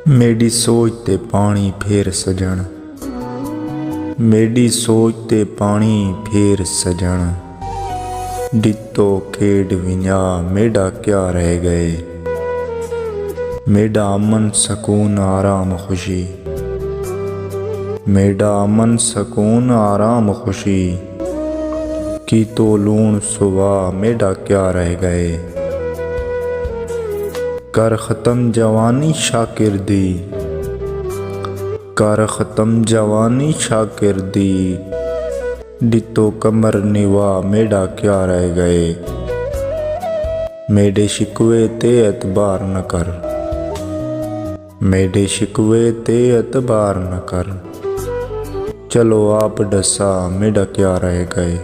मेरी सोच ते पानी फेर सजण, मेरी सोच ते पानी फेर सजण। डितो खेड विंजा मेरा क्या रह गए, मेरा अमन सकून आराम खुशी, मेरा अमन सकून आराम खुशी। की तो लूण सुबह मेरा क्या रह गए, कर ख़त्म जवानी शाकिर दी, कर ख़त्म जवानी शाकिर दी। डितो कमर निवा मेरा क्या रह गए, मेरे शिकवे ते एतबार न कर, मेरे शिकवे ते एतबार न कर। चलो आप डसा मेरा क्या रह गए।